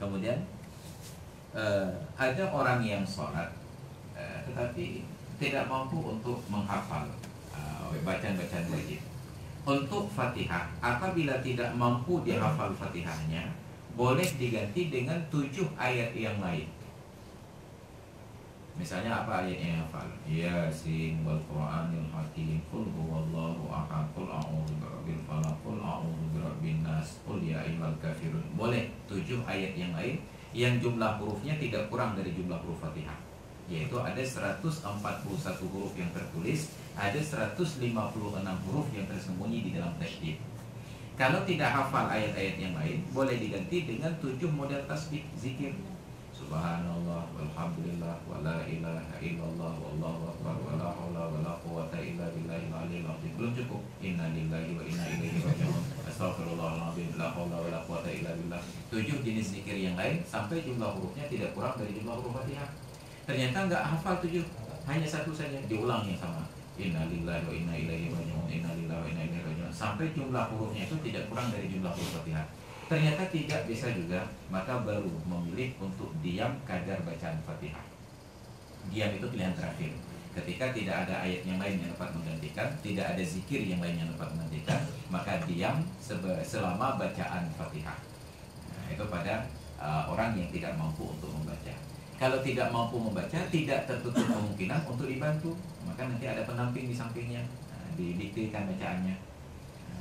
Kemudian ada orang yang sholat tetapi tidak mampu untuk menghafal bacaan-bacaan wajib. Untuk Fatihah, apabila tidak mampu dihafal Fatihahnya, boleh diganti dengan 7 ayat yang lain. Misalnya apa ayat yang hafal? Yasin wal Qur'anil Hakim, qul huwallahu ahad, qul a'udzu birabbil falaq, qul a'udzu birabbin nas, qul ya ayyuhal kafirun. Boleh 7 ayat yang lain yang jumlah hurufnya tidak kurang dari jumlah huruf Fatihah. Yaitu ada 141 huruf yang tertulis, ada 156 huruf yang tersembunyi di dalam tasydid. Kalau tidak hafal ayat-ayat yang lain, boleh diganti dengan 7 model tasbih zikir. Subhanallah walhamdulillah wala ilaha illallah wallahu akbar wala haula wala quwata illa billahil aliyil azim. Belum cukup. Inna lillahi wa inna ilaihi raji'un. Astaghfirullahaladzim la haula wala quwata illa billah. 7 jenis zikir yang lain sampai jumlah hurufnya tidak kurang dari jumlah huruf Fatihah. Ternyata enggak hafal 7, hanya satu saja, diulang yang sama. Inna lillahi wa inna ilaihi raji'un, inna lillahi wa inna ilaihi raji'un, sampai jumlah hurufnya itu tidak kurang dari jumlah huruf Fatihah. Ternyata tidak bisa juga, maka baru memilih untuk diam kadar bacaan Fatihah. Diam itu pilihan terakhir. Ketika tidak ada ayat yang lain yang dapat menggantikan, tidak ada zikir yang lain yang dapat menggantikan, maka diam selama bacaan Fatihah. Nah, itu pada orang yang tidak mampu untuk membaca. Kalau tidak mampu membaca, tidak tertutup kemungkinan untuk dibantu. Maka nanti ada pendamping di sampingnya, didiktekan bacaannya.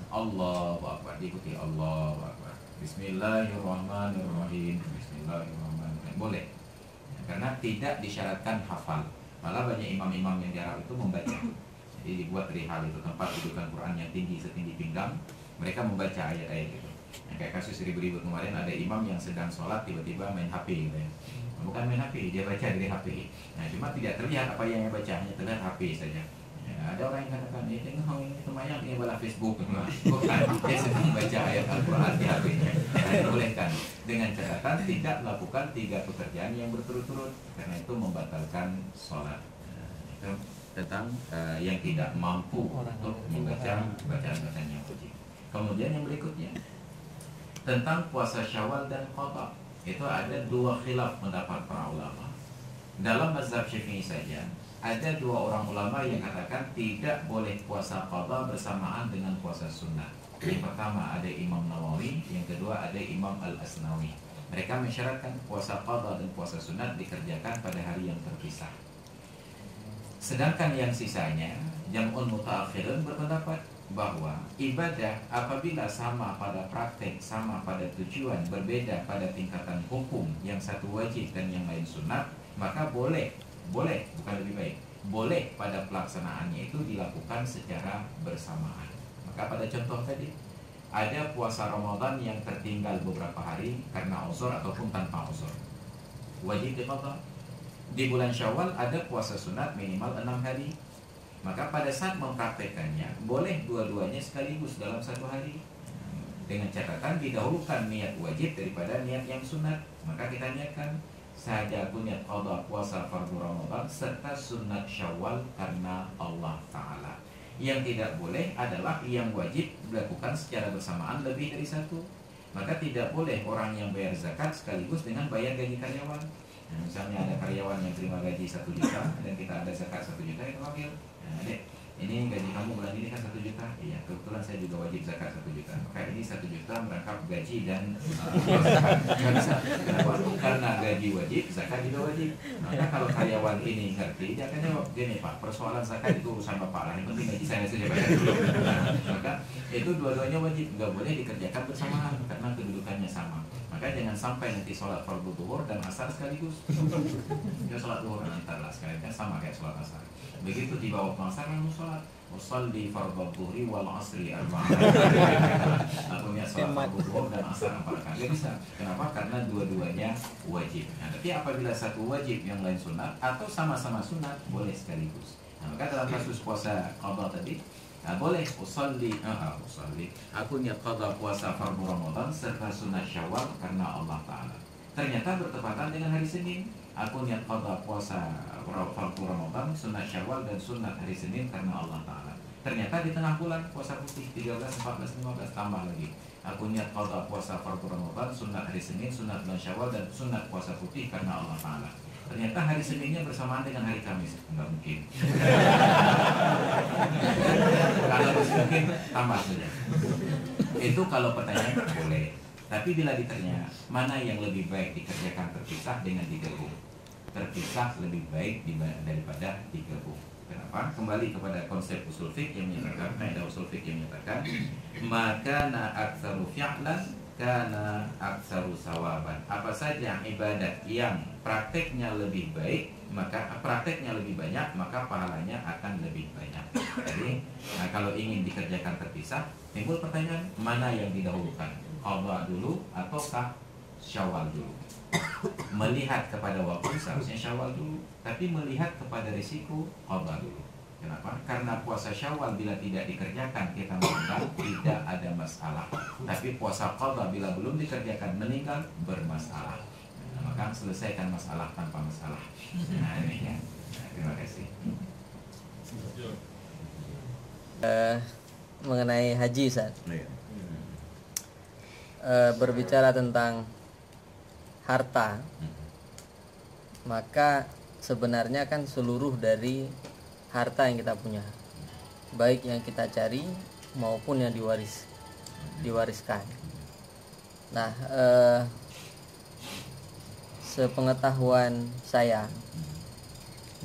Allahu Akbar, diikuti Allahu Akbar. Bismillahirrahmanirrahim. Bismillahirrahmanirrahim. Boleh, karena tidak disyaratkan hafal. Malah banyak imam-imam yang di Arab itu membaca. Jadi dibuat rihal, itu tempat dudukan Quran yang tinggi setinggi pinggang. Mereka membaca ayat-ayat itu. Nah, kayak kasus ribut-ribut kemarin, ada imam yang sedang sholat tiba-tiba main HP gitu ya. Bukan main HP, dia baca dari HP. Nah, cuma tidak terlihat apa yang dia baca, hanya terlihat HP saja. Ya, ada orang yang katakan, tengok ini lumayan, ini bala Facebook. Bukan, dia sedang baca ayat Al-Quran di HP-nya. Nah, dibolehkan dengan catatan tidak melakukan 3 pekerjaan yang berturut-turut, karena itu membatalkan sholat. Nah, itu tentang yang tidak mampu untuk membaca bacaan-bacaan yang wajib. Kemudian yang berikutnya tentang puasa Syawal dan Qadha. Itu ada 2 khilaf pendapat para ulama. Dalam mazhab Syafi'i saja ada 2 orang ulama yang katakan tidak boleh puasa qadha bersamaan dengan puasa sunnah. Yang pertama ada Imam Nawawi, yang kedua ada Imam Al-Asnawi. Mereka mensyaratkan puasa qadha dan puasa sunnah dikerjakan pada hari yang terpisah. Sedangkan yang sisanya, Jam'ul Muta'akhirun berpendapat bahwa ibadah apabila sama pada praktek, sama pada tujuan, berbeda pada tingkatan hukum, yang satu wajib dan yang lain sunat, maka boleh, bukan lebih baik, boleh pada pelaksanaannya itu dilakukan secara bersamaan. Maka pada contoh tadi, ada puasa Ramadan yang tertinggal beberapa hari karena uzur ataupun tanpa uzur, wajib diqadha. Di bulan Syawal ada puasa sunat minimal 6 hari. Maka pada saat mempraktekannya, boleh dua-duanya sekaligus dalam 1 hari. Dengan catatan didahulukan niat wajib daripada niat yang sunat. Maka kita niatkan, saja aku niat qadha puasa fardu Ramadan serta sunat Syawal karena Allah Ta'ala. Yang tidak boleh adalah yang wajib dilakukan secara bersamaan lebih dari 1. Maka tidak boleh orang yang bayar zakat sekaligus dengan bayar gaji karyawan. Nah, misalnya ada karyawan yang terima gaji 1 juta dan kita ada zakat 1 juta, itu ambil. Nah, Dek, ini gaji kamu bulan ini kan 1 juta. Iya, kebetulan saya juga wajib zakat 1 juta. Maka ini 1 juta merangkap gaji dan nggak bisa. Kenapa? Karena gaji wajib, zakat juga wajib. Maka kalau karyawan ini ngerti, dia akan jawab, gini Pak, persoalan zakat itu urusan Bapak lah, yang penting gaji saya saja bayar dulu. Nah, maka itu dua-duanya wajib, nggak boleh dikerjakan bersamaan karena kedudukannya sama. Maka jangan sampai nanti sholat fardu zuhur dan asar sekaligus. Ya sholat zuhur dan asar lah sekalian, kan sama kayak sholat asar. Begitu di bawah asar langsung sholat. Usolli fardhu zuhri wal asri arba'ah. Aku niat sholat fardu zuhur dan asar 4 rakaat. Gak bisa. Kenapa? Karena dua-duanya wajib. Nah, tapi apabila satu wajib yang lain sunat atau sama-sama sunat, boleh sekaligus. Nah, maka dalam kasus puasa qadha tadi, nah, boleh usolli, aku niat qadha puasa fardu Ramadan serta sunat Syawal karena Allah Ta'ala. Ternyata bertepatan dengan hari Senin. Aku niat qadha puasa fardu Ramadan, sunat Syawal dan sunat hari Senin karena Allah Ta'ala. Ternyata di tengah bulan puasa putih 13, 14, 15 tambah lagi. Aku niat qada puasa fardu Ramadan, sunat hari Senin, sunat bulan Syawal, dan sunat puasa putih karena Allah Ta'ala. Ternyata hari Seninnya bersamaan dengan hari Kamis. Enggak mungkin. Kalau mungkin tambah saja. Itu kalau pertanyaan boleh. Tapi bila ditanya mana yang lebih baik dikerjakan terpisah dengan digabung, terpisah lebih baik daripada digabung. Kenapa? Kembali kepada konsep usul fiqh yang menyatakan, kaidah usul fiqh yang menyatakan, maka na aktsaru fi'lan kana aktsaru sawaban. Apa saja ibadat yang prakteknya lebih baik, maka prakteknya lebih banyak, maka pahalanya akan lebih banyak. Jadi, kalau ingin dikerjakan terpisah, timbul pertanyaan, mana yang didahulukan? Qadha dulu ataukah Syawal dulu? Melihat kepada waktu seharusnya Syawal dulu, tapi melihat kepada risiko qadha dulu. Kenapa? Karena puasa Syawal bila tidak dikerjakan kita meninggal tidak ada masalah. Tapi puasa qadha bila belum dikerjakan meninggal bermasalah. Nah, maka selesaikan masalah tanpa masalah. Nah, ini ya. Nah, terima kasih. Mengenai haji, Ustaz. Berbicara tentang harta, maka sebenarnya kan seluruh dari harta yang kita punya, baik yang kita cari maupun yang diwariskan. Nah, sepengetahuan saya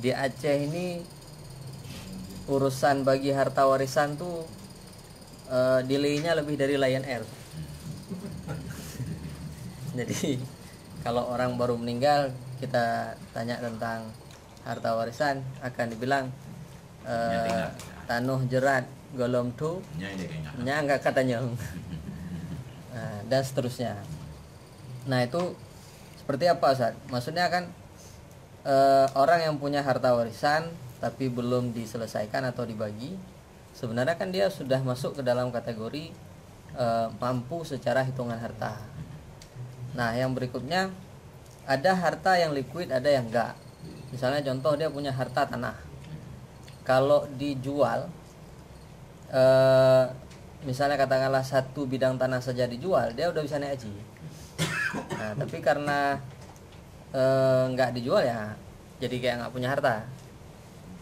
di Aceh ini urusan bagi harta warisan tuh delaynya lebih dari Lion Air. Jadi kalau orang baru meninggal kita tanya tentang harta warisan akan dibilang tanuh jerat golom tu nya enggak katanya. Dan seterusnya. Nah, itu seperti apa, Ustaz? Maksudnya kan orang yang punya harta warisan tapi belum diselesaikan atau dibagi, sebenarnya kan dia sudah masuk ke dalam kategori mampu secara hitungan harta. Nah, yang berikutnya ada harta yang liquid, ada yang enggak. Misalnya contoh dia punya harta tanah. Kalau dijual, misalnya katakanlah satu bidang tanah saja dijual, dia udah bisa naik haji. Nah, tapi karena enggak dijual ya, jadi kayak enggak punya harta.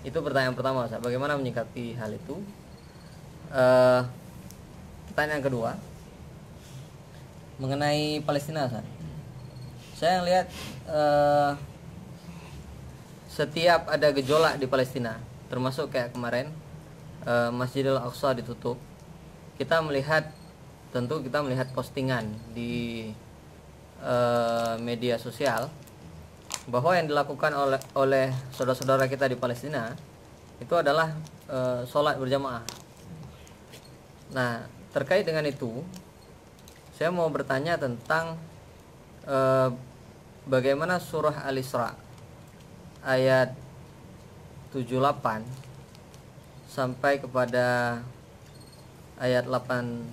Itu pertanyaan pertama, Ustaz. Bagaimana menyikapi hal itu? Pertanyaan kedua mengenai Palestina, Ustaz. Saya lihat setiap ada gejolak di Palestina, termasuk kayak kemarin Masjidil Aqsa ditutup, kita melihat postingan di media sosial bahwa yang dilakukan oleh saudara-saudara kita di Palestina itu adalah sholat berjamaah. Nah, terkait dengan itu, saya mau bertanya tentang bagaimana surah Al-Isra ayat 78 sampai kepada ayat 81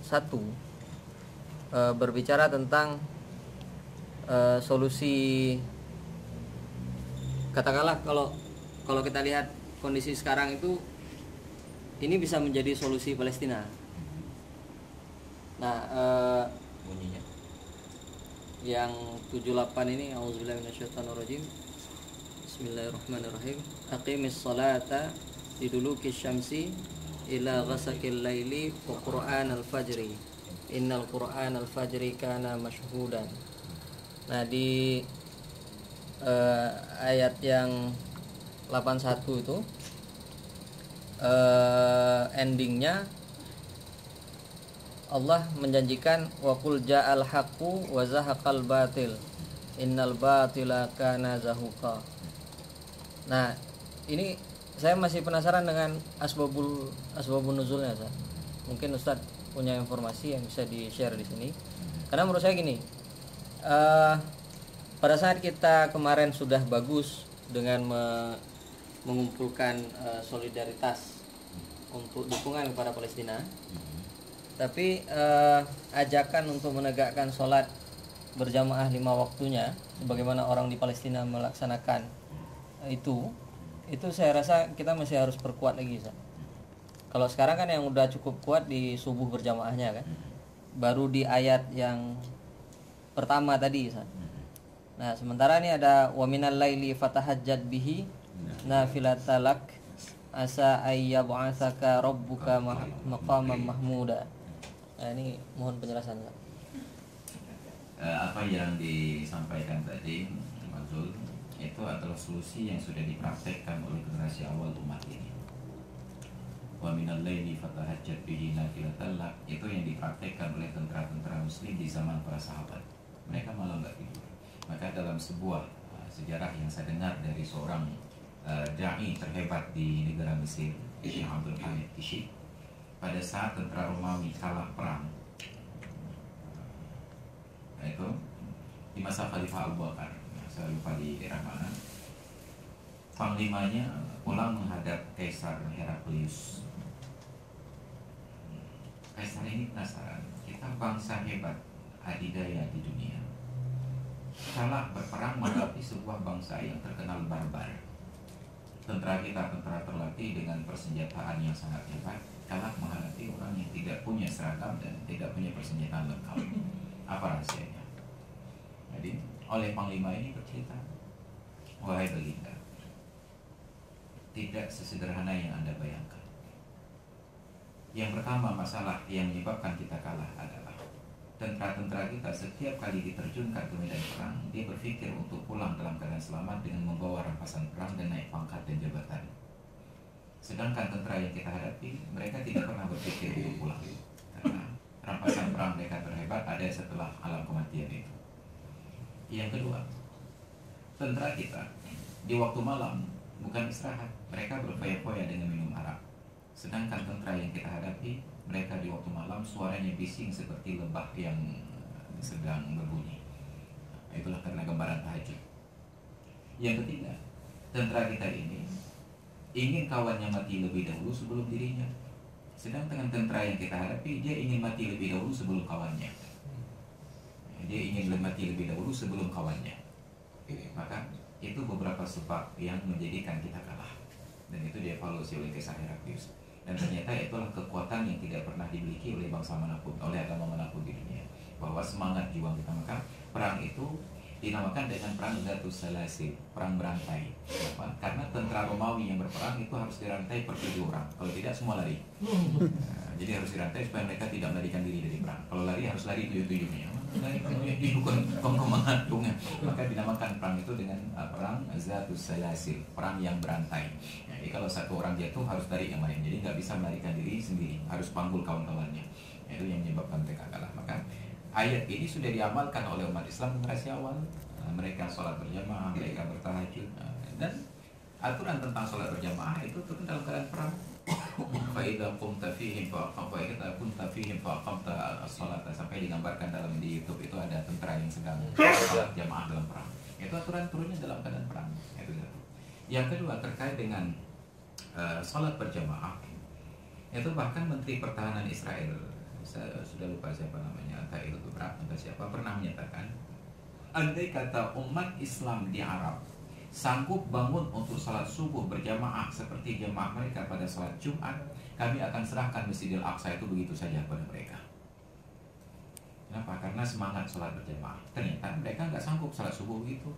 berbicara tentang solusi. Katakanlah kalau kita lihat kondisi sekarang itu, ini bisa menjadi solusi Palestina. Nah, bunyinya yang 78 ini, auzubillahi minasyaitonirrajim. Bismillahirrahmanirrahim. Aqimis salata liduluki syamsi ila ghasaqil laili wa qur'anal fajri innal qur'anal fajri kana mashhudan. Nah, di ayat yang 81 itu endingnya Allah menjanjikan wa qul ja'al haqqu wa zahaqal batil innal batila kana zahuqa. Nah, ini saya masih penasaran dengan asbabun nuzulnya, Ustaz. Mungkin Ustaz punya informasi yang bisa di-share di sini. Karena menurut saya gini, pada saat kita kemarin sudah bagus dengan mengumpulkan solidaritas untuk dukungan kepada Palestina, tapi ajakan untuk menegakkan sholat berjamaah 5 waktunya, sebagaimana orang di Palestina melaksanakan itu saya rasa kita masih harus perkuat lagi, Ustaz. Kalau sekarang kan yang udah cukup kuat di subuh berjamaahnya kan. Baru di ayat yang pertama tadi Ustaz. Nah, sementara ini ada wa minal laili fatahajjad bihi nafilatalak asa ayyab'atsaka rabbuka maqaman mahmuda. Nah, ini mohon penjelasan Ustaz. Apa yang disampaikan tadi Mas Zul itu adalah solusi yang sudah dipraktekkan oleh generasi awal umat ini. Wa minal laili fatahajjad bihi nafilatan lak, itu yang dipraktekkan oleh tentara-tentara muslim di zaman para sahabat. Mereka malam nggak tidur. Maka dalam sebuah sejarah yang saya dengar dari seorang dai terhebat di negara Mesir, Syekh Abdul Hamid Kishk, pada saat tentara Romawi kalah perang, itu di masa Khalifah Abu Bakar, saya lupa di era mana, panglimanya pulang menghadap Kaisar Heraklius. Kaisar ini penasaran, kita bangsa hebat, adidaya di dunia, kalah berperang menghadapi sebuah bangsa yang terkenal barbar. Tentara kita tentara terlatih dengan persenjataan yang sangat hebat, kalah menghadapi orang yang tidak punya seragam dan tidak punya persenjataan lengkap. Apa rahasianya? Jadi oleh Panglima ini bercerita, wahai baginda, tidak sesederhana yang Anda bayangkan. Yang pertama, masalah yang menyebabkan kita kalah adalah tentara-tentara kita setiap kali diterjunkan ke medan perang, dia berpikir untuk pulang dalam keadaan selamat dengan membawa rampasan perang dan naik pangkat dan jabatan. Sedangkan tentara yang kita hadapi, mereka tidak pernah berpikir untuk pulang, karena rampasan perang mereka terhebat ada setelah alam kematian itu. Yang kedua, tentara kita di waktu malam bukan istirahat, mereka berfoya-foya dengan minum arak. Sedangkan tentara yang kita hadapi, mereka di waktu malam suaranya bising seperti lebah yang sedang berbunyi. Itulah karena gambaran tahajud. Yang ketiga, tentara kita ini ingin kawannya mati lebih dahulu sebelum dirinya. Sedangkan tentara yang kita hadapi, dia ingin mati lebih dahulu sebelum kawannya. Dia ingin mati lebih dahulu sebelum kawannya. Maka itu beberapa sebab yang menjadikan kita kalah. Dan itu dievaluasi oleh Kaisar Heraklius. Dan ternyata itulah kekuatan yang tidak pernah dimiliki oleh bangsa manapun, oleh agama manapun di dunia. Bahwa semangat juang kita, maka perang itu dinamakan dengan perang Zatus Salasil, perang berantai. Kenapa? Karena tentara Romawi yang berperang itu harus dirantai per 7 orang. Kalau tidak semua lari. Jadi harus dirantai supaya mereka tidak melarikan diri dari perang. Kalau lari harus lari 7-7-nya. Lari bukan mengantungnya. Maka dinamakan perang itu dengan perang Zatus Salasil, perang yang berantai. Jadi kalau satu orang jatuh harus lari yang lain. Jadi nggak bisa melarikan diri sendiri, harus panggul kawan-kawannya. Itu yang menyebabkan mereka kalah. Maka ayat ini sudah diamalkan oleh umat Islam generasi awal. Mereka sholat berjamaah, mereka bertahajud, dan aturan tentang sholat berjamaah itu turun dalam keadaan perang. Faidah kumta fihim faqamta as-salat, sampai digambarkan di YouTube itu ada tentara yang sedang sholat jamaah dalam perang. Itu aturan turunnya dalam keadaan perang. Itu satu. Yang kedua, terkait dengan sholat berjamaah, itu bahkan Menteri Pertahanan Israel, saya sudah lupa siapa namanya, entah itu berat entah siapa, pernah menyatakan, andai kata umat Islam di Arab sanggup bangun untuk salat subuh berjamaah seperti jamaah mereka pada salat Jumat, kami akan serahkan Masjidil Aqsa itu begitu saja kepada mereka. Kenapa? Karena semangat salat berjamaah. Ternyata mereka nggak sanggup salat subuh begitu.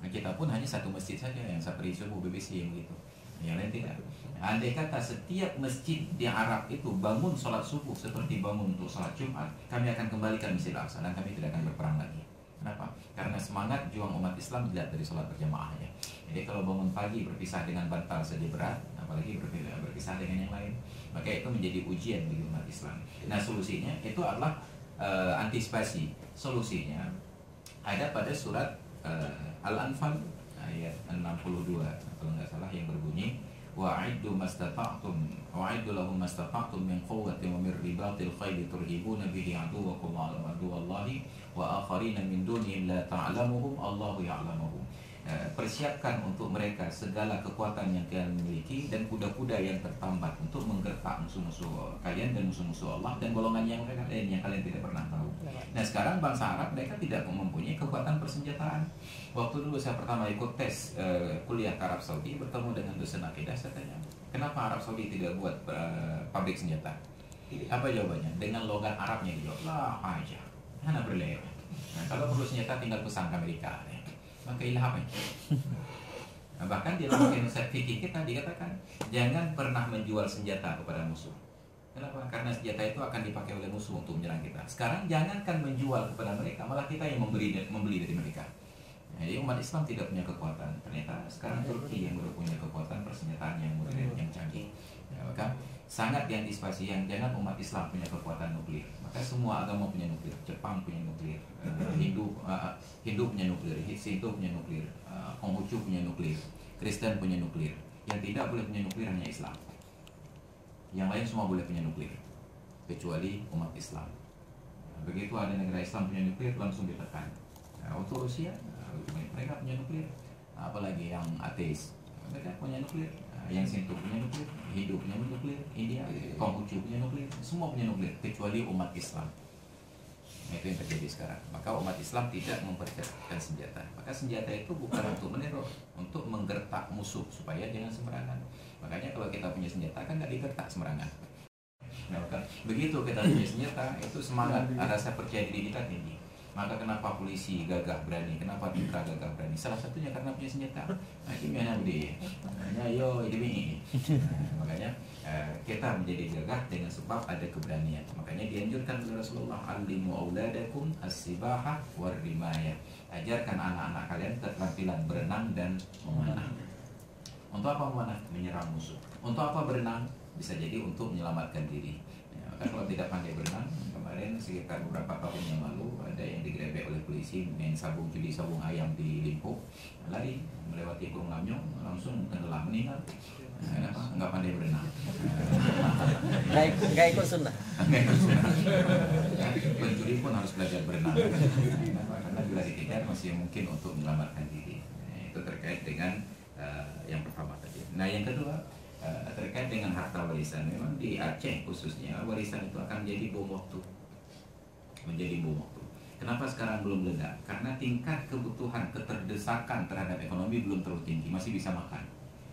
Nah, kita pun hanya satu masjid saja yang seperti subuh BBC yang begitu. Yang lain tidak. Andai kata setiap masjid di Arab itu bangun salat subuh seperti bangun untuk salat Jumat, kami akan kembalikan Masjidil Aqsa dan kami tidak akan berperang lagi. Kenapa? Karena semangat juang umat Islam dilihat dari sholat berjamaahnya. Jadi kalau bangun pagi berpisah dengan bantal saja berat, apalagi berpisah dengan yang lain, maka itu menjadi ujian bagi umat Islam. Nah, solusinya itu adalah antisipasi. Solusinya ada pada surat Al-Anfal ayat 62 kalau nggak salah, yang berbunyi wa'iddu lahum mastata'tum min quwwatin wa min ribatil khayli turhibuna bihi aduwwakum wa aduwallahi wa akharina min dunihim la ta'lamuhum Allahu ya'lamuhum. Persiapkan untuk mereka segala kekuatan yang kalian miliki dan kuda-kuda yang tertambat untuk menggertak musuh-musuh kalian dan musuh-musuh Allah dan golongan yang lain yang kalian tidak pernah tahu. Nah, sekarang bangsa Arab mereka tidak mempunyai kekuatan persenjataan. Waktu dulu saya pertama ikut tes kuliah ke Arab Saudi, bertemu dengan dosen akidah, saya tanya, Kenapa Arab Saudi tidak buat pabrik senjata? Apa jawabannya? Dengan logat Arabnya dijawab, lah aja, hana berleo. Nah, kalau perlu senjata tinggal pesan ke Amerika, ya. Maka ilah apa? Nah, bahkan di dalam fikih kita dikatakan jangan pernah menjual senjata kepada musuh. Kenapa? Karena senjata itu akan dipakai oleh musuh untuk menyerang kita. Sekarang jangankan menjual kepada mereka, malah kita yang membeli dari mereka. Jadi umat Islam tidak punya kekuatan. Ternyata sekarang Turki yang baru punya kekuatan persenjataan yang modern, yang canggih. Ya, maka sangat diantisipasi yang jangan umat Islam punya kekuatan nuklir. Maka semua agama punya nuklir. Jepang punya nuklir, Hindu punya nuklir, Sinto punya nuklir, Konghucu punya nuklir, Kristen punya nuklir. Yang tidak boleh punya nuklir hanya Islam. Yang lain semua boleh punya nuklir, kecuali umat Islam. Begitu ada negara Islam punya nuklir, langsung ditekan. Untuk Rusia, mereka punya nuklir. Apalagi yang ateis, mereka punya nuklir. Yang Sinto punya nuklir, Hindu punya nuklir, India, Konghucu punya nuklir, semua punya nuklir, kecuali umat Islam. Itu yang terjadi sekarang. Maka umat Islam tidak mempercayakan senjata. Maka senjata itu bukan untuk meneror, untuk menggertak musuh supaya jangan sembarangan. Makanya kalau kita punya senjata kan nggak digertak sembarangan. Nah, maka begitu kita punya senjata, itu semangat, rasa percaya diri kita tinggi. Maka kenapa polisi gagah berani, kenapa tentara gagah berani? Salah satunya karena punya senjata. Nah, ini yang bude. Nah, yo ini. Makanya kita menjadi gagah dengan sebab ada keberanian. Makanya dianjurkan oleh Rasulullah, alimu auladakum as-sibahah war-rimayah. Ajarkan anak-anak kalian keterampilan berenang dan memanah. Untuk apa memanah? Menyerang musuh. Untuk apa berenang? Bisa jadi untuk menyelamatkan diri. Kalau tidak pandai berenang, kemarin sekitar beberapa tahun yang lalu ada yang digerebek oleh polisi main judi sabung ayam di Limpo, lari melewati Gunung Lamyong langsung tenggelam meninggal. Kenapa? Nggak pandai berenang. Nggak ikut sunnah. Pencuri pun harus belajar berenang. Karena bila dikejar masih mungkin untuk menyelamatkan diri. Itu terkait dengan yang pertama tadi. Nah yang kedua, terkait dengan harta warisan. Memang di Aceh khususnya warisan itu akan menjadi bom waktu. Kenapa sekarang belum meledak? Karena tingkat kebutuhan keterdesakan terhadap ekonomi belum terlalu tinggi, masih bisa makan.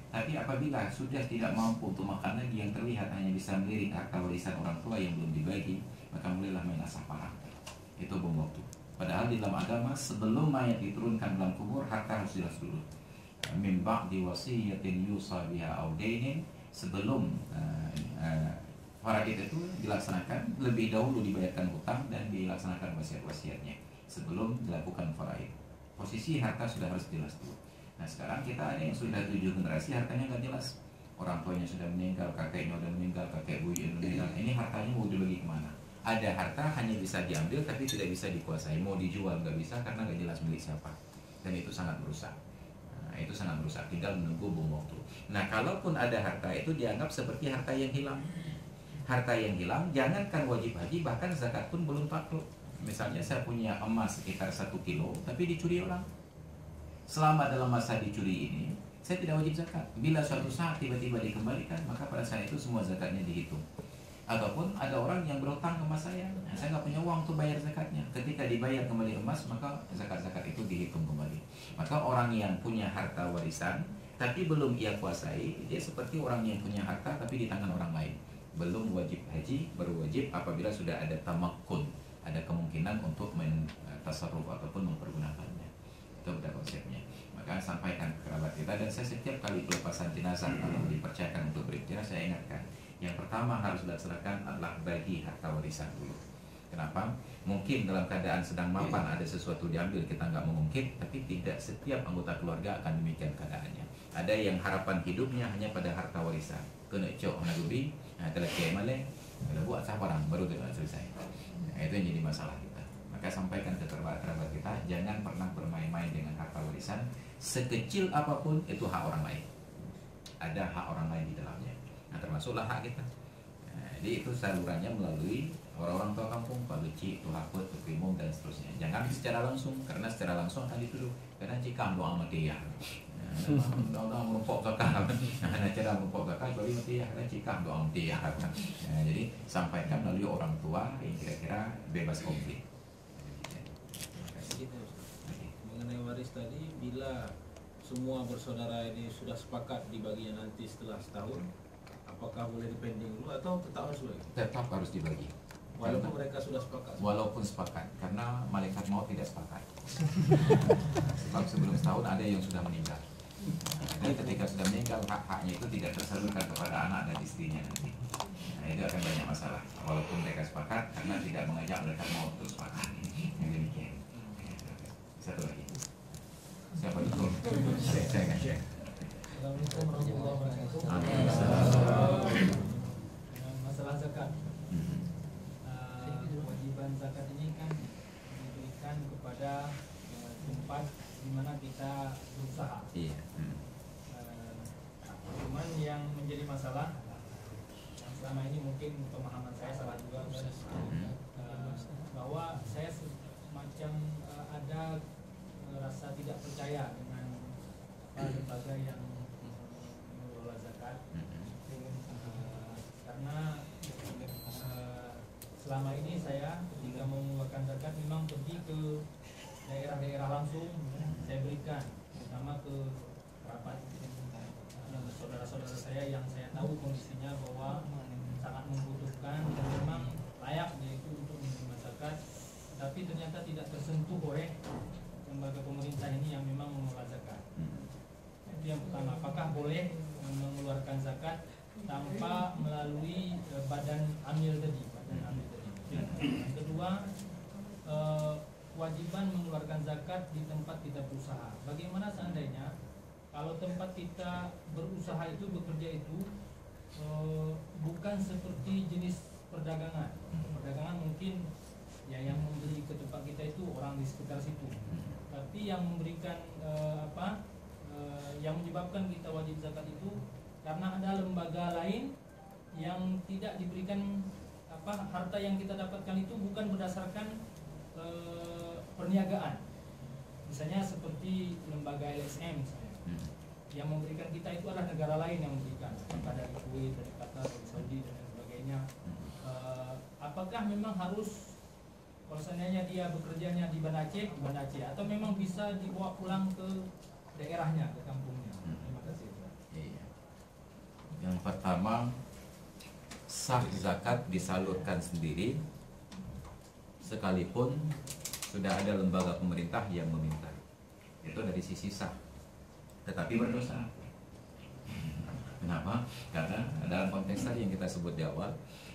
Tapi apabila sudah tidak mampu untuk makan lagi, yang terlihat hanya bisa melirik harta warisan orang tua yang belum dibagi, maka mulailah main asap parah. Itu bom waktu. Padahal di dalam agama sebelum mayat diturunkan dalam kubur, harta harus jelas dulu. Min ba'di wasiyatin yusa biha aw dainin, sebelum faraid itu dilaksanakan, lebih dahulu dibayarkan hutang dan dilaksanakan wasiat-wasiatnya sebelum dilakukan faraid. Posisi harta sudah harus jelas dulu. Nah sekarang kita ada yang sudah 7 generasi hartanya nggak jelas. Orang tuanya sudah meninggal, kakeknya sudah meninggal, kakek buyutnya meninggal. Ini hartanya mau dibagi kemana? Ada harta hanya bisa diambil tapi tidak bisa dikuasai. Mau dijual nggak bisa karena nggak jelas milik siapa. Dan itu sangat merusak. Itu sangat merusak, tinggal menunggu bom waktu. Nah kalaupun ada harta itu dianggap seperti harta yang hilang. Harta yang hilang jangankan wajib haji, bahkan zakat pun belum takluk. Misalnya saya punya emas sekitar 1 kilo tapi dicuri orang. Selama dalam masa dicuri ini saya tidak wajib zakat. Bila suatu saat tiba-tiba dikembalikan, maka pada saat itu semua zakatnya dihitung. Ataupun ada orang yang berutang ke emas saya nggak punya uang untuk bayar zakatnya. Ketika dibayar kembali emas, maka zakat-zakat itu dihitung kembali. Maka orang yang punya harta warisan tapi belum ia kuasai, dia seperti orang yang punya harta tapi di tangan orang lain. Belum wajib haji, baru wajib apabila sudah ada tamakkun, ada kemungkinan untuk tasarruf ataupun mempergunakannya. Itu udah konsepnya. Maka sampaikan ke kerabat kita, dan saya setiap kali pelepasan jenazah kalau dipercayakan untuk berikhtiar, saya ingatkan yang pertama harus dilaksanakan adalah bagi harta warisan dulu. Kenapa? Mungkin dalam keadaan sedang mapan ada sesuatu diambil, kita nggak mengungkit, tapi tidak setiap anggota keluarga akan demikian keadaannya. Ada yang harapan hidupnya hanya pada harta warisan. Kena cok nagubi, telah kiai maleh, kalau buat sabarang baru tidak selesai. Nah, itu yang jadi masalah kita. Maka sampaikan ke kerabat kita, jangan pernah bermain-main dengan harta warisan. Sekecil apapun itu hak orang lain. Ada hak orang lain di dalamnya. Nah, termasuklah hak kita. Nah, jadi itu salurannya melalui orang-orang tua kampung, Pak Beci, Tuh Haput, Tuh Primum, dan seterusnya. Jangan secara langsung, karena secara langsung akan dituduh. Karena cikam doang mati ya. Doang merumpok kakak. Nah, cara merumpok kakak, jadi mati ya. Karena cikam doang mati ya. Nah, jadi sampaikan melalui orang tua yang kira-kira bebas konflik. Mengenai waris tadi, bila semua bersaudara ini sudah sepakat dibaginya nanti setelah setahun, apakah boleh dipending dulu atau tetap harus bagi? Tetap harus dibagi. Walaupun mereka sudah sepakat. Walaupun sepakat, karena malaikat maut tidak sepakat. Sebab sebelum setahun ada yang sudah meninggal. Dan ketika sudah meninggal, hak-haknya itu tidak tersalurkan kepada anak dan istrinya nanti. Nah, itu akan banyak masalah. Walaupun mereka sepakat, karena tidak mengajak malaikat maut untuk sepakat. Yang demikian. Satu lagi. Siapa itu? Saya nggak share. Assalamualaikum warahmatullahi wabarakatuh. Masalah zakat. Kewajiban zakat ini kan diberikan kepada tempat di mana kita berusaha. Iya. Cuman yang menjadi masalah yang selama ini mungkin pemahaman saya salah juga, bahwa saya semacam ada rasa tidak percaya dengan lembaga yang mengelola zakat, karena selama ini saya ketika mengeluarkan zakat memang pergi ke daerah-daerah langsung, saya berikan terutama ke kerabat saudara-saudara saya yang saya tahu kondisinya bahwa sangat membutuhkan dan memang layak dia itu untuk menerima zakat, tapi ternyata tidak tersentuh oleh lembaga pemerintah ini yang memang mengelola zakat. Itu yang pertama, apakah boleh mengeluarkan zakat tanpa melalui badan amil tadi? Yang kedua, kewajiban mengeluarkan zakat di tempat kita berusaha. Bagaimana seandainya kalau tempat kita berusaha itu, bekerja itu bukan seperti jenis perdagangan. Perdagangan mungkin ya yang membeli ke tempat kita itu orang di sekitar situ. Tapi yang memberikan yang menyebabkan kita wajib zakat itu karena ada lembaga lain yang tidak diberikan harta yang kita dapatkan itu bukan berdasarkan perniagaan. Misalnya seperti lembaga LSM misalnya. Yang memberikan kita itu adalah negara lain yang memberikan, apakah dari Kuwait, dari Qatar, dari Saudi dan sebagainya. Apakah memang harus kalau seandainya dia bekerjanya di Banda Aceh, atau memang bisa dibawa pulang ke daerahnya, ke kampungnya? Terima kasih. Iya. Yang pertama, sah zakat disalurkan sendiri sekalipun sudah ada lembaga pemerintah yang meminta. Itu dari sisi sah, tetapi berdosa. Kenapa? Karena dalam konteks tadi yang kita sebut di awal,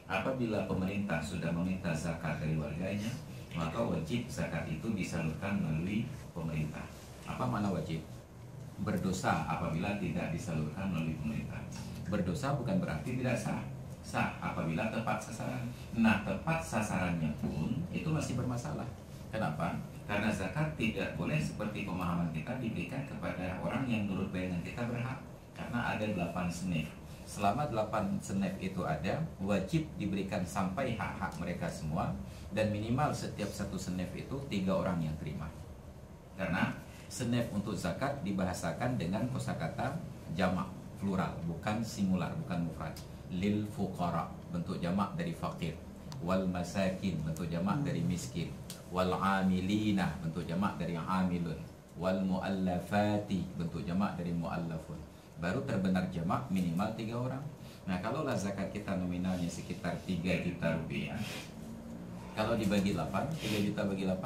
apabila pemerintah sudah meminta zakat dari warganya, maka wajib zakat itu disalurkan melalui pemerintah. Apa makna wajib? Berdosa apabila tidak disalurkan melalui pemerintah. Berdosa bukan berarti tidak sah. Sah apabila tepat sasaran. Nah, tepat sasarannya pun itu masih bermasalah. Kenapa? Karena zakat tidak boleh seperti pemahaman kita diberikan kepada orang yang menurut bayangan kita berhak. Karena ada 8 senif. Selama 8 senif itu ada, wajib diberikan sampai hak-hak mereka semua. Dan minimal setiap satu senif itu 3 orang yang terima. Karena senif untuk zakat dibahasakan dengan kosakata jamak, plural, bukan singular, bukan mufrad. Lil fuqara, bentuk jamak dari fakir. Wal masakin, bentuk jamak dari miskin. Wal amilina, bentuk jamak dari amilun. Wal muallafati, bentuk jamak dari muallafun. Baru terbenar jamak minimal 3 orang. Nah, kalau zakat kita nominalnya sekitar 3 juta rupiah, kalau dibagi 8, 3 juta bagi 8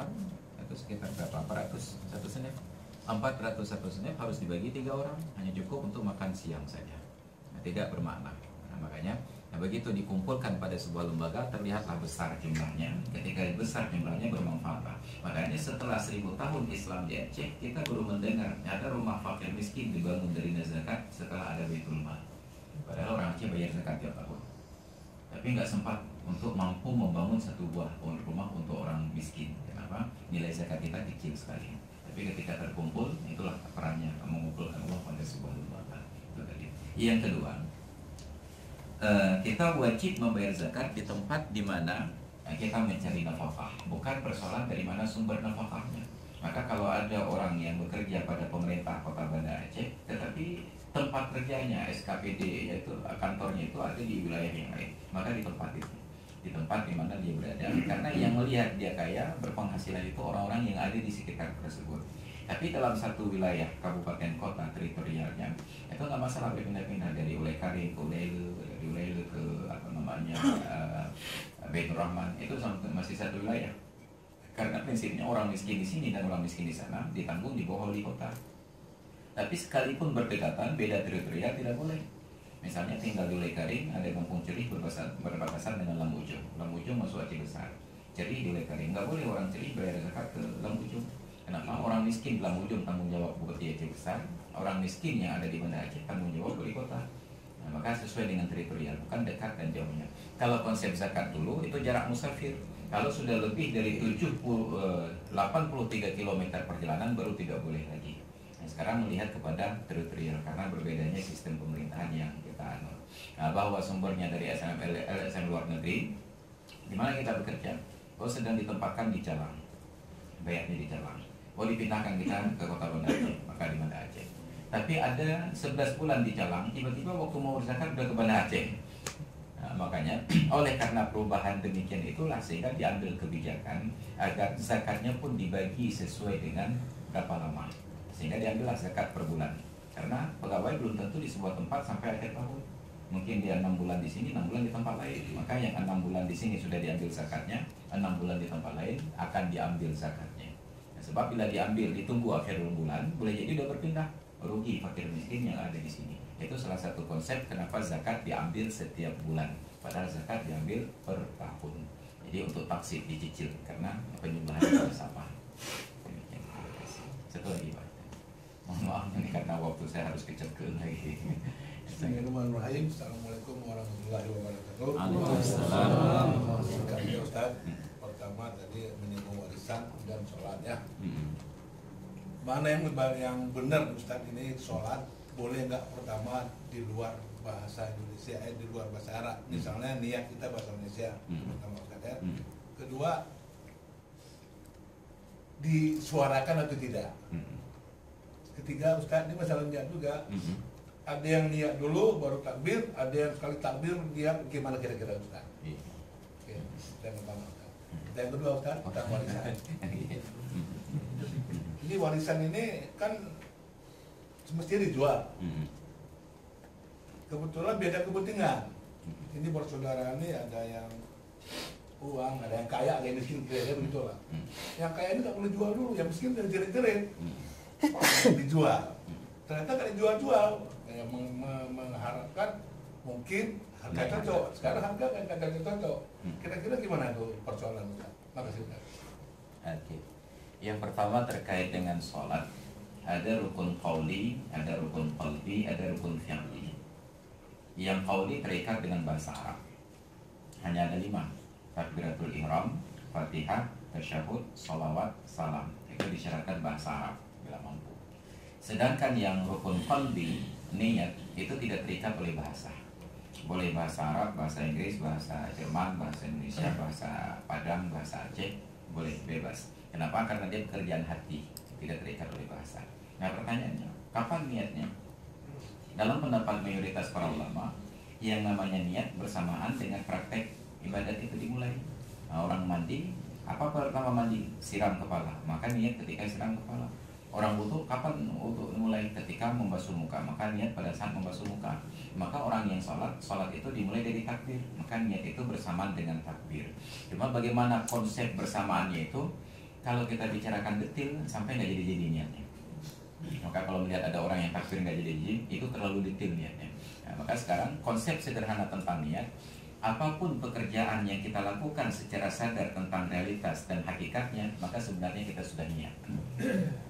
itu sekitar berapa? 400 satu senif. 400 satu senif harus dibagi 3 orang, hanya cukup untuk makan siang saja. Nah, tidak bermakna. Nah, makanya begitu dikumpulkan pada sebuah lembaga, terlihatlah besar jumlahnya. Ketika besar jumlahnya bermanfaat. Makanya setelah 1000 tahun Islam di Aceh, kita baru mendengar ada rumah fakir miskin dibangun dari zakat setelah ada Baitul Mal. Padahal orang Aceh bayar zakat tiap tahun, tapi nggak sempat untuk mampu membangun satu buah rumah untuk orang miskin. Kenapa? Nilai zakat kita kecil sekali. Tapi ketika terkumpul, itulah perannya mengumpulkan uang pada sebuah lembaga. Itu tadi. Yang kedua, kita wajib membayar zakat di tempat di mana kita mencari nafkah, bukan persoalan dari mana sumber nafkahnya. Maka kalau ada orang yang bekerja pada pemerintah Kota Banda Aceh, tetapi tempat kerjanya SKPD, yaitu kantornya itu ada di wilayah yang lain, maka di tempat itu, di tempat di mana dia berada, karena yang melihat dia kaya berpenghasilan itu orang-orang yang ada di sekitar tersebut. Tapi dalam satu wilayah kabupaten kota teritorialnya itu nggak masalah berpindah-pindah dari Ulekaring ke Ulele, dari Ulele ke apa namanya Baitur Rahman, itu masih satu wilayah. Karena prinsipnya orang miskin di sini dan orang miskin di sana ditanggung di bawah wali kota. Tapi sekalipun berdekatan, beda teritorial tidak boleh. Misalnya tinggal di Ulekaring, ada kampung Cerih berbatasan dengan Lamujung. Lamujung masuk Aceh Besar. Cerih di Ulekaring, nggak boleh orang Cerih bayar zakat ke Lamujung. Kenapa? Orang miskin di Lamujung tanggung jawab Bupati Aceh Besar, orang miskin yang ada di Banda Aceh tanggung jawab wali kota. Nah, maka sesuai dengan teritorial, bukan dekat dan jauhnya. Kalau konsep zakat dulu itu jarak musafir. Kalau sudah lebih dari 83 km perjalanan baru tidak boleh lagi. Nah, sekarang melihat kepada teritorial karena berbedanya sistem pemerintahan yang kita anut. Nah, bahwa sumbernya dari LSM luar negeri, di mana kita bekerja, bahwa sedang ditempatkan di Calang, bayarnya di Calang. Oh dipindahkan kita ke kota Banda Aceh, maka di Banda Aceh. Tapi ada 11 bulan di Calang, tiba-tiba waktu mau berzakat udah ke Banda Aceh. Nah, makanya oleh karena perubahan demikian itulah sehingga diambil kebijakan agar zakatnya pun dibagi sesuai dengan berapa lama. Sehingga diambillah zakat per bulan. Karena pegawai belum tentu di sebuah tempat sampai akhir tahun. Mungkin dia 6 bulan di sini, 6 bulan di tempat lain. Maka yang 6 bulan di sini sudah diambil zakatnya, 6 bulan di tempat lain akan diambil zakatnya. Sebab bila diambil ditunggu akhir bulan, boleh jadi udah berpindah, rugi fakir miskin yang ada di sini. Itu salah satu konsep kenapa zakat diambil setiap bulan, padahal zakat diambil per tahun. Jadi untuk taksit dicicil karena penyembelahannya sama. Satu lagi Pak. Mohon maaf ini karena waktu saya harus kecekul lagi. Bismillahirrahmanirrahim. Assalamualaikum warahmatullahi wabarakatuh. Waalaikumsalam. Kami Ustaz, pertama tadi menyinggung warisan dan sholat ya. Mana yang benar Ustaz ini sholat boleh nggak pertama di luar bahasa Indonesia, di luar bahasa Arab. Misalnya niat kita bahasa Indonesia pertama Ustaz ya. Kedua disuarakan atau tidak. Ketiga Ustaz, ini masalah niat juga. Ada yang niat dulu baru takbir, ada yang sekali takbir dia gimana kira-kira Ustaz? Oke, yang pertama Ustaz. Yang kedua Ustaz, tentang warisan. Ini warisan ini kan semestinya dijual. Kebetulan beda kepentingan. Ini bersaudara ini ada yang uang, ada yang kaya, ada yang miskin, kira-kira begitu lah. Yang kaya ini nggak boleh jual dulu, yang miskin udah jerit-jerit dijual. Ternyata nggak dijual-jual, kayak mengharapkan mungkin harga cocok. Sekarang harga kan kagak cocok. Kira-kira gimana tuh persoalan Ustaz? Makasih Ustaz. Oke. Yang pertama terkait dengan sholat, ada rukun qauli, ada rukun qalbi, ada rukun fi'li. Yang qauli terikat dengan bahasa Arab. Hanya ada 5. Takbiratul ihram, Fatihah, tasyahud, sholawat, salam. Itu disyaratkan bahasa Arab bila mampu. Sedangkan yang rukun qalbi, niat, itu tidak terikat oleh bahasa. Boleh bahasa Arab, bahasa Inggris, bahasa Jerman, bahasa Indonesia, bahasa Padang, bahasa Aceh, boleh bebas. Kenapa? Karena dia pekerjaan hati, tidak terikat oleh bahasa. Nah pertanyaannya, kapan niatnya? Dalam pendapat mayoritas para ulama, yang namanya niat bersamaan dengan praktek ibadat itu dimulai. Nah, orang mandi, apa pertama mandi? Siram kepala. Maka niat ketika siram kepala. Orang wudu, kapan wudu mulai? Ketika membasuh muka. Maka niat pada saat membasuh muka. Maka orang yang sholat itu dimulai dari takbir. Maka niat itu bersamaan dengan takbir. Cuma bagaimana konsep bersamaannya itu, kalau kita bicarakan detail sampai nggak jadi niatnya. Maka kalau melihat ada orang yang takbir nggak jadi itu terlalu detail niatnya. Nah, maka sekarang konsep sederhana tentang niat, apapun pekerjaan yang kita lakukan secara sadar tentang realitas dan hakikatnya, maka sebenarnya kita sudah niat.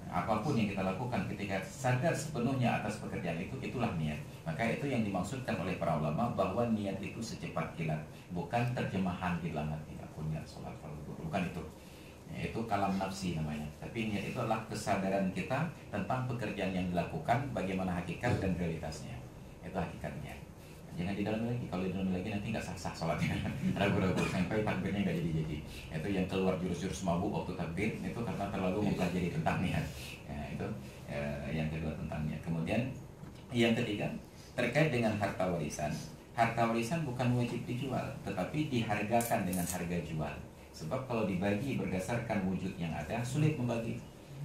Apapun yang kita lakukan ketika sadar sepenuhnya atas pekerjaan itu, itulah niat. Maka itu yang dimaksudkan oleh para ulama bahwa niat itu secepat kilat, bukan terjemahan di dalam hati. Aku niat sholat fardu, bukan itu. Itu kalam nafsi namanya. Tapi niat itu adalah kesadaran kita tentang pekerjaan yang dilakukan, bagaimana hakikat dan realitasnya. Itu hakikatnya. Jangan di dalam lagi. Kalau di dalam lagi nanti nggak sah-sah sholatnya. Ragu-ragu sampai takbirnya nggak jadi-jadi. Itu yang keluar jurus-jurus mabuk waktu takbir itu karena terlalu mempelajari tentang niat. Ya, itu yang kedua tentang niat. Kemudian yang ketiga terkait dengan harta warisan. Harta warisan bukan wajib dijual, tetapi dihargakan dengan harga jual. Sebab kalau dibagi berdasarkan wujud yang ada, sulit membagi.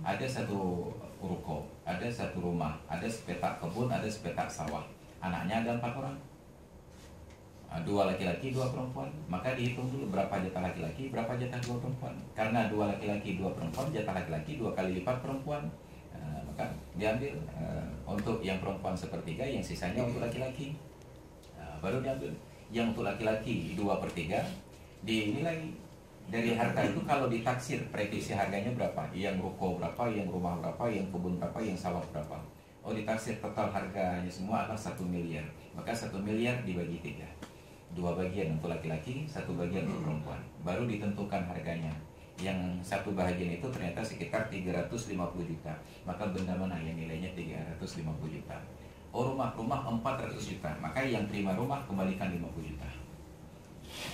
Ada satu ruko, ada satu rumah, ada sepetak kebun, ada sepetak sawah. Anaknya ada 4 orang. 2 laki-laki, 2 perempuan. Maka dihitung dulu berapa jatah laki-laki, berapa jatah 2 perempuan. Karena 2 laki-laki, 2 perempuan, jatah laki-laki 2 kali lipat perempuan. Maka diambil untuk yang perempuan sepertiga, yang sisanya untuk laki-laki. Baru diambil yang untuk laki-laki 2/3, dinilai dari harta itu. Kalau ditaksir, prediksi harganya berapa, yang ruko berapa, yang rumah berapa, yang kebun berapa, yang sawah berapa. Oh, ditaksir total harganya semua adalah 1 miliar. Maka 1 miliar dibagi 3, 2 bagian untuk laki-laki, 1 bagian untuk perempuan. Baru ditentukan harganya. Yang 1 bagian itu ternyata sekitar 350 juta. Maka benda mana yang nilainya 350 juta? Oh, rumah 400 juta. Maka yang terima rumah kembalikan 50 juta.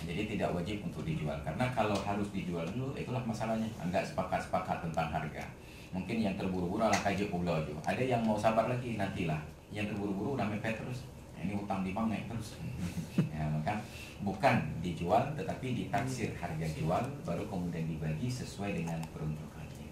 Jadi tidak wajib untuk dijual. Karena kalau harus dijual dulu, itulah masalahnya. Enggak sepakat-sepakat tentang harga. Mungkin yang terburu-buru ala kaji pulau. Ada yang mau sabar lagi, nantilah. Yang terburu-buru udah mepet terus. Ini utang di bank naik terus. Ya, maka bukan dijual, tetapi ditaksir harga jual, baru kemudian dibagi sesuai dengan peruntukannya.